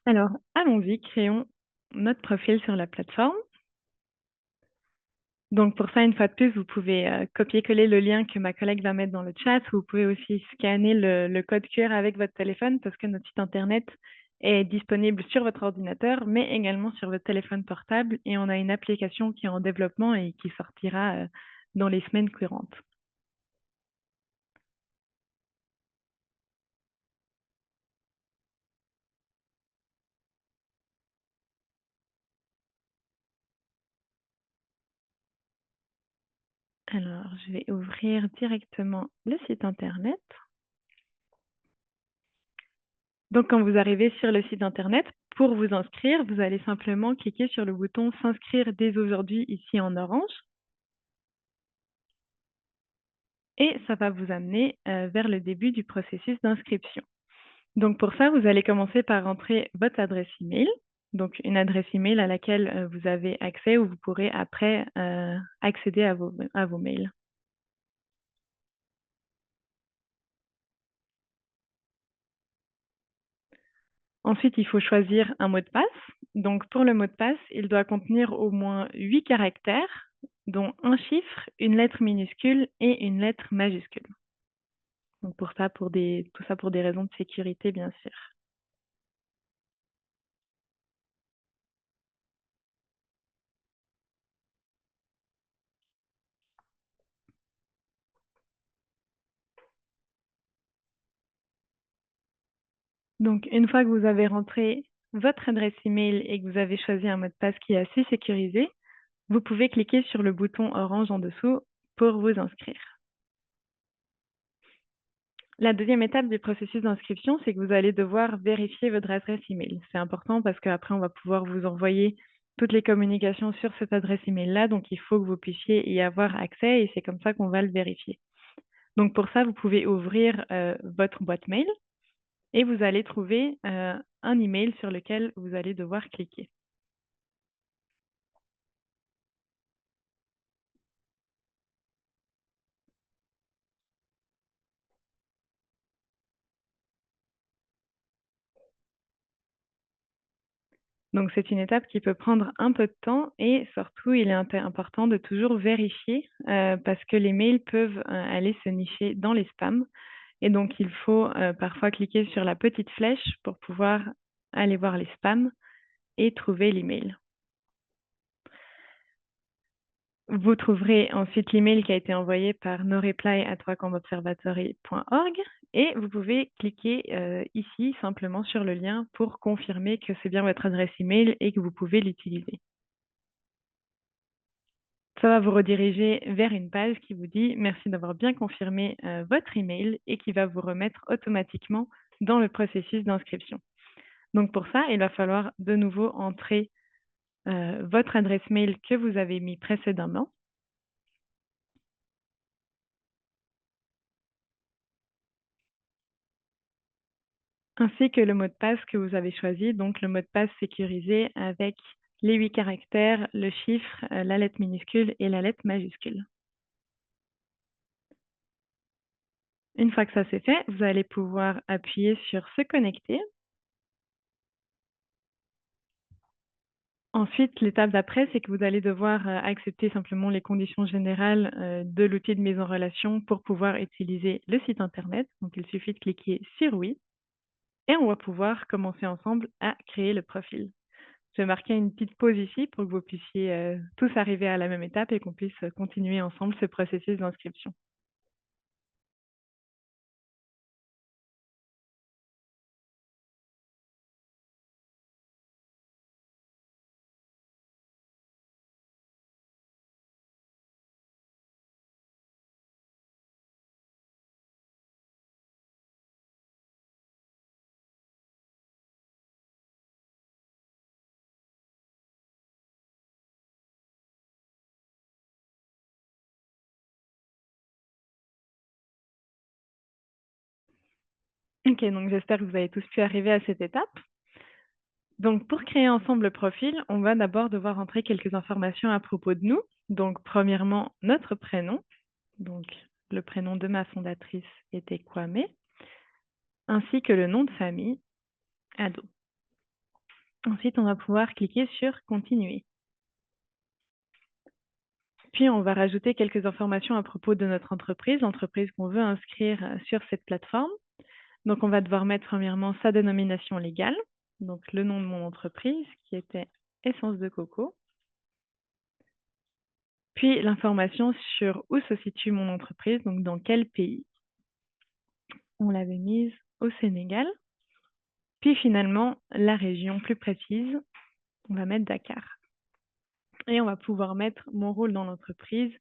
Alors, allons-y, créons notre profil sur la plateforme. Donc pour ça, une fois de plus, vous pouvez copier-coller le lien que ma collègue va mettre dans le chat. Vous pouvez aussi scanner le code QR avec votre téléphone parce que notre site internet est disponible sur votre ordinateur, mais également sur votre téléphone portable. Et on a une application qui est en développement et qui sortira dans les semaines courantes. Alors, je vais ouvrir directement le site internet. Donc, quand vous arrivez sur le site internet, pour vous inscrire, vous allez simplement cliquer sur le bouton « S'inscrire dès aujourd'hui » ici en orange. Et ça va vous amener vers le début du processus d'inscription. Donc pour ça, vous allez commencer par entrer votre adresse email, donc une adresse email à laquelle vous avez accès où vous pourrez après accéder à vos mails. Ensuite, il faut choisir un mot de passe. Donc pour le mot de passe, il doit contenir au moins 8 caractères, dont un chiffre, une lettre minuscule et une lettre majuscule. Donc pour ça, tout ça pour des raisons de sécurité, bien sûr. Donc, une fois que vous avez rentré votre adresse email et que vous avez choisi un mot de passe qui est assez sécurisé, vous pouvez cliquer sur le bouton orange en dessous pour vous inscrire. La deuxième étape du processus d'inscription, c'est que vous allez devoir vérifier votre adresse email. C'est important parce qu'après, on va pouvoir vous envoyer toutes les communications sur cette adresse email-là. Donc, il faut que vous puissiez y avoir accès et c'est comme ça qu'on va le vérifier. Donc, pour ça, vous pouvez ouvrir votre boîte mail et vous allez trouver un email sur lequel vous allez devoir cliquer. Donc c'est une étape qui peut prendre un peu de temps et surtout, il est important de toujours vérifier parce que les mails peuvent aller se nicher dans les spams. Et donc, il faut parfois cliquer sur la petite flèche pour pouvoir aller voir les spams et trouver l'email. Vous trouverez ensuite l'email qui a été envoyé par noreply@wacomobservatory.org et vous pouvez cliquer ici simplement sur le lien pour confirmer que c'est bien votre adresse email et que vous pouvez l'utiliser. Ça va vous rediriger vers une page qui vous dit « Merci d'avoir bien confirmé votre email » et qui va vous remettre automatiquement dans le processus d'inscription. Donc pour ça, il va falloir de nouveau entrer votre adresse mail que vous avez mis précédemment. Ainsi que le mot de passe que vous avez choisi, donc le mot de passe sécurisé avec les 8 caractères, le chiffre, la lettre minuscule et la lettre majuscule. Une fois que ça c'est fait, vous allez pouvoir appuyer sur « Se connecter ». Ensuite, l'étape d'après, c'est que vous allez devoir accepter simplement les conditions générales de l'outil de mise en relation pour pouvoir utiliser le site internet. Donc, il suffit de cliquer sur « Oui » et on va pouvoir commencer ensemble à créer le profil. Je vais marquer une petite pause ici pour que vous puissiez tous arriver à la même étape et qu'on puisse continuer ensemble ce processus d'inscription. Ok, donc j'espère que vous avez tous pu arriver à cette étape. Donc, pour créer ensemble le profil, on va d'abord devoir entrer quelques informations à propos de nous. Donc, premièrement, notre prénom. Donc, le prénom de ma fondatrice était Kwame, ainsi que le nom de famille, Ado. Ensuite, on va pouvoir cliquer sur Continuer. Puis, on va rajouter quelques informations à propos de notre entreprise, l'entreprise qu'on veut inscrire sur cette plateforme. Donc, on va devoir mettre premièrement sa dénomination légale, donc le nom de mon entreprise qui était Essence de Coco. Puis, l'information sur où se situe mon entreprise, donc dans quel pays. On l'avait mise au Sénégal. Puis finalement, la région plus précise, on va mettre Dakar. Et on va pouvoir mettre mon rôle dans l'entreprise.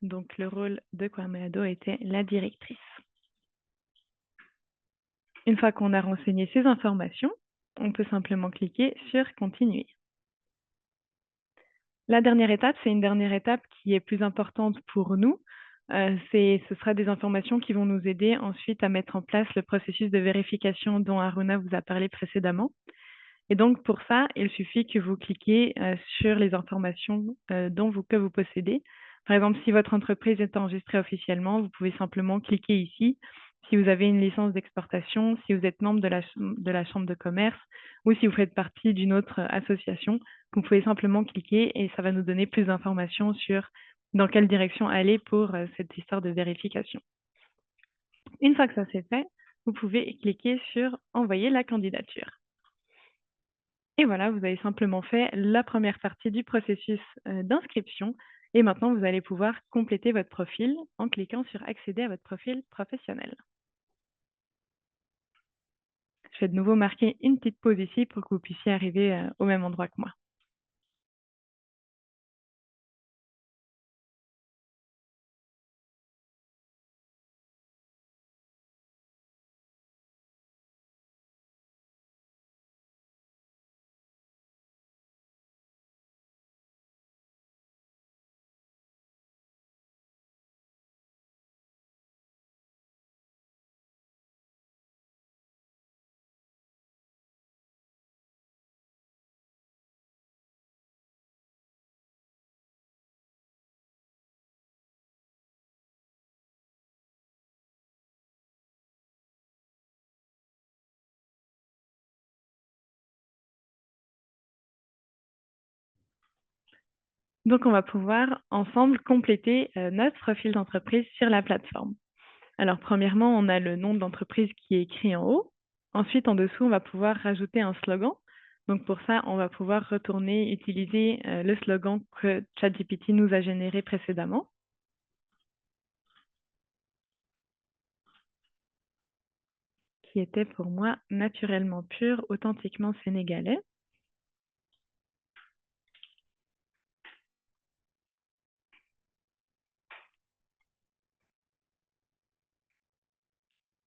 Donc, le rôle de Kwame Ado était la directrice. Une fois qu'on a renseigné ces informations, on peut simplement cliquer sur Continuer. La dernière étape, c'est une dernière étape qui est plus importante pour nous. Ce sera des informations qui vont nous aider ensuite à mettre en place le processus de vérification dont Aruna vous a parlé précédemment. Et donc, pour ça, il suffit que vous cliquiez sur les informations que vous possédez. Par exemple, si votre entreprise est enregistrée officiellement, vous pouvez simplement cliquer ici. Si vous avez une licence d'exportation, si vous êtes membre de la chambre de commerce ou si vous faites partie d'une autre association, vous pouvez simplement cliquer et ça va nous donner plus d'informations sur dans quelle direction aller pour cette histoire de vérification. Une fois que ça c'est fait, vous pouvez cliquer sur Envoyer la candidature. Et voilà, vous avez simplement fait la première partie du processus d'inscription. Et maintenant, vous allez pouvoir compléter votre profil en cliquant sur Accéder à votre profil professionnel. Je vais de nouveau marquer une petite pause ici pour que vous puissiez arriver au même endroit que moi. Donc, on va pouvoir ensemble compléter notre profil d'entreprise sur la plateforme. Alors, premièrement, on a le nom de l'entreprise qui est écrit en haut. Ensuite, en dessous, on va pouvoir rajouter un slogan. Donc, pour ça, on va pouvoir retourner utiliser le slogan que ChatGPT nous a généré précédemment. Qui était pour moi naturellement pur, authentiquement sénégalais.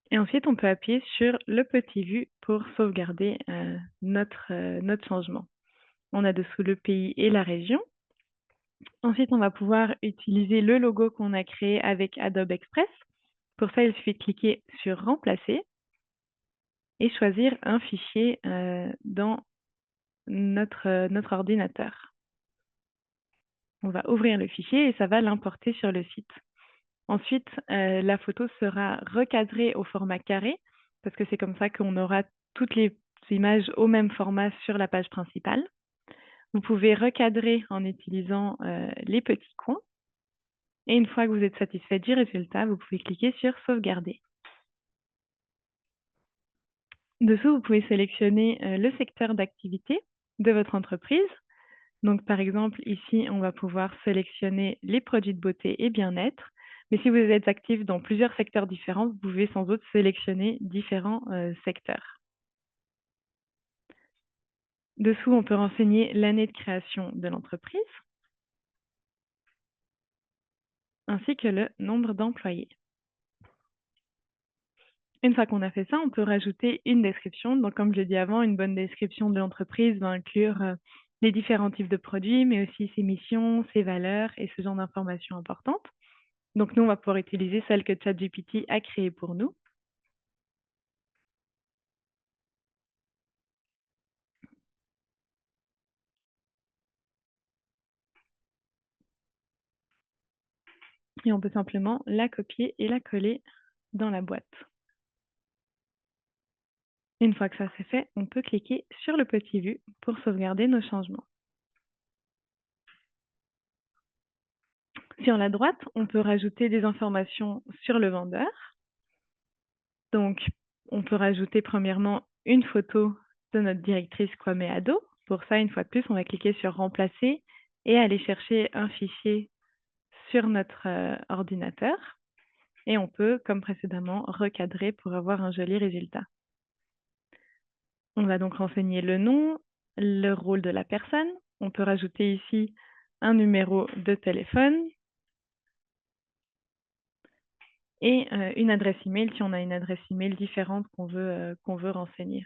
Et ensuite, on peut appuyer sur le petit vu pour sauvegarder notre changement. On a dessous le pays et la région. Ensuite, on va pouvoir utiliser le logo qu'on a créé avec Adobe Express. Pour ça, il suffit de cliquer sur Remplacer et choisir un fichier dans notre ordinateur. On va ouvrir le fichier et ça va l'importer sur le site. Ensuite, la photo sera recadrée au format carré parce que c'est comme ça qu'on aura toutes les images au même format sur la page principale. Vous pouvez recadrer en utilisant les petits coins. Et une fois que vous êtes satisfait du résultat, vous pouvez cliquer sur Sauvegarder. Dessous, vous pouvez sélectionner le secteur d'activité de votre entreprise. Donc, par exemple, ici, on va pouvoir sélectionner les produits de beauté et bien-être. Mais si vous êtes actif dans plusieurs secteurs différents, vous pouvez sans doute sélectionner différents secteurs. Dessous, on peut renseigner l'année de création de l'entreprise, ainsi que le nombre d'employés. Une fois qu'on a fait ça, on peut rajouter une description. Donc, comme je l'ai dit avant, une bonne description de l'entreprise va inclure les différents types de produits, mais aussi ses missions, ses valeurs et ce genre d'informations importantes. Donc, nous, on va pouvoir utiliser celle que ChatGPT a créée pour nous. Et on peut simplement la copier et la coller dans la boîte. Une fois que ça c'est fait, on peut cliquer sur le petit vu pour sauvegarder nos changements. Sur la droite, on peut rajouter des informations sur le vendeur. Donc, on peut rajouter premièrement une photo de notre directrice Kwame Ado. Pour ça, une fois de plus, on va cliquer sur remplacer et aller chercher un fichier sur notre ordinateur. Et on peut, comme précédemment, recadrer pour avoir un joli résultat. On va donc renseigner le nom, le rôle de la personne. On peut rajouter ici un numéro de téléphone et une adresse email si on a une adresse email différente qu'on veut renseigner.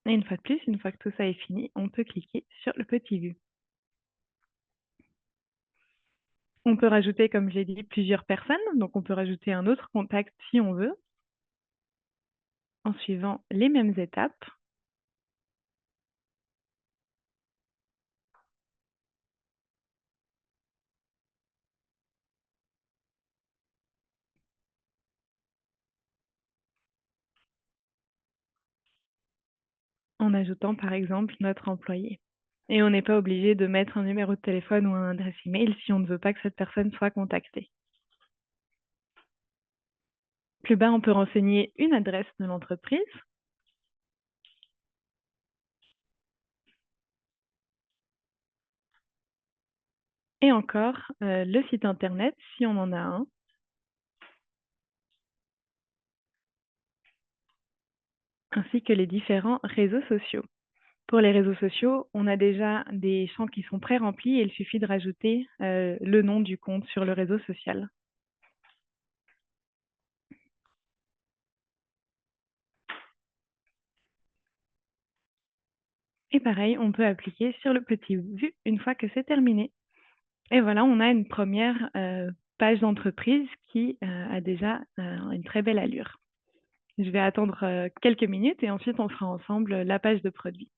Et une fois de plus, une fois que tout ça est fini, on peut cliquer sur le petit vu. On peut rajouter, comme j'ai dit, plusieurs personnes. Donc, on peut rajouter un autre contact si on veut, en suivant les mêmes étapes. En ajoutant, par exemple, notre employé. Et on n'est pas obligé de mettre un numéro de téléphone ou un adresse email si on ne veut pas que cette personne soit contactée. Plus bas, on peut renseigner une adresse de l'entreprise. Et encore, le site internet, si on en a un. Ainsi que les différents réseaux sociaux. Pour les réseaux sociaux, on a déjà des champs qui sont pré-remplis et il suffit de rajouter le nom du compte sur le réseau social. Et pareil, on peut appliquer sur le petit vu une fois que c'est terminé. Et voilà, on a une première page d'entreprise qui a déjà une très belle allure. Je vais attendre quelques minutes et ensuite on fera ensemble la page de produit.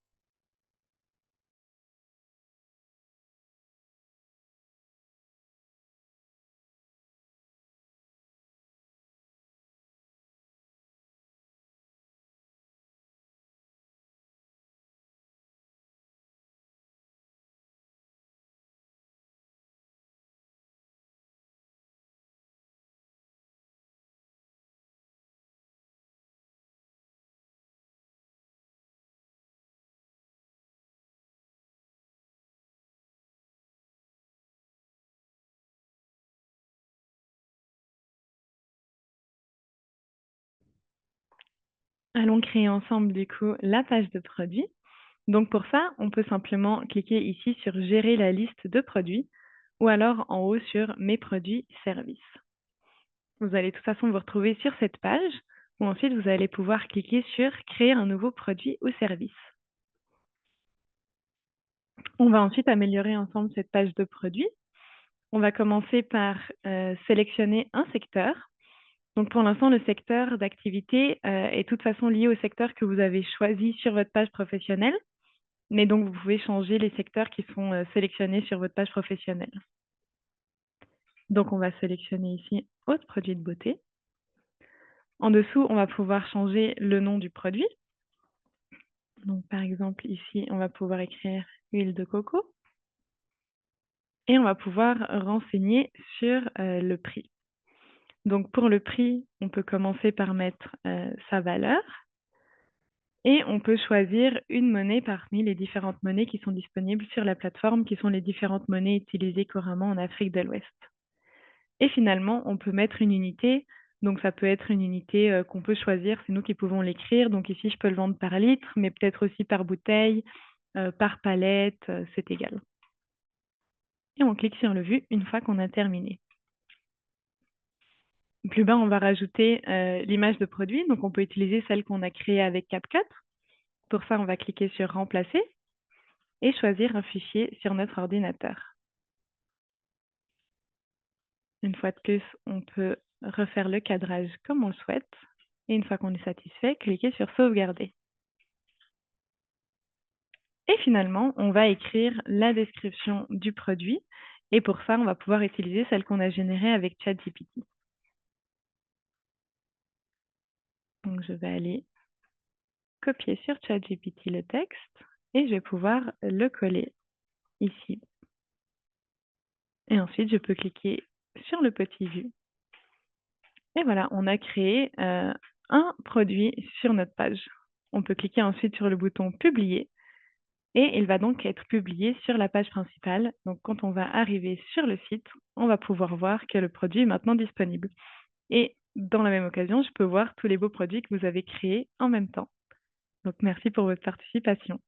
Allons créer ensemble du coup la page de produit. Donc pour ça, on peut simplement cliquer ici sur gérer la liste de produits ou alors en haut sur mes produits services. Vous allez de toute façon vous retrouver sur cette page où ensuite vous allez pouvoir cliquer sur créer un nouveau produit ou service. On va ensuite améliorer ensemble cette page de produit. On va commencer par sélectionner un secteur. Donc pour l'instant, le secteur d'activité est de toute façon lié au secteur que vous avez choisi sur votre page professionnelle. Mais donc, vous pouvez changer les secteurs qui sont sélectionnés sur votre page professionnelle. Donc, on va sélectionner ici autres produits de beauté. En dessous, on va pouvoir changer le nom du produit. Donc, par exemple, ici, on va pouvoir écrire huile de coco. Et on va pouvoir renseigner sur le prix. Donc, pour le prix, on peut commencer par mettre sa valeur. Et on peut choisir une monnaie parmi les différentes monnaies qui sont disponibles sur la plateforme, qui sont les différentes monnaies utilisées couramment en Afrique de l'Ouest. Et finalement, on peut mettre une unité. Donc, ça peut être une unité qu'on peut choisir. C'est nous qui pouvons l'écrire. Donc, ici, je peux le vendre par litre, mais peut-être aussi par bouteille, par palette, c'est égal. Et on clique sur le vu une fois qu'on a terminé. Plus bas, on va rajouter l'image de produit. Donc, on peut utiliser celle qu'on a créée avec CapCut. Pour ça, on va cliquer sur Remplacer et choisir un fichier sur notre ordinateur. Une fois de plus, on peut refaire le cadrage comme on le souhaite. Et une fois qu'on est satisfait, cliquez sur Sauvegarder. Et finalement, on va écrire la description du produit et pour ça, on va pouvoir utiliser celle qu'on a générée avec ChatGPT. Donc je vais aller copier sur ChatGPT le texte et je vais pouvoir le coller ici. Et ensuite, je peux cliquer sur le petit vue. Et voilà, on a créé un produit sur notre page. On peut cliquer ensuite sur le bouton publier et il va donc être publié sur la page principale. Donc quand on va arriver sur le site, on va pouvoir voir que le produit est maintenant disponible. Et dans la même occasion, je peux voir tous les beaux produits que vous avez créés en même temps. Donc merci pour votre participation.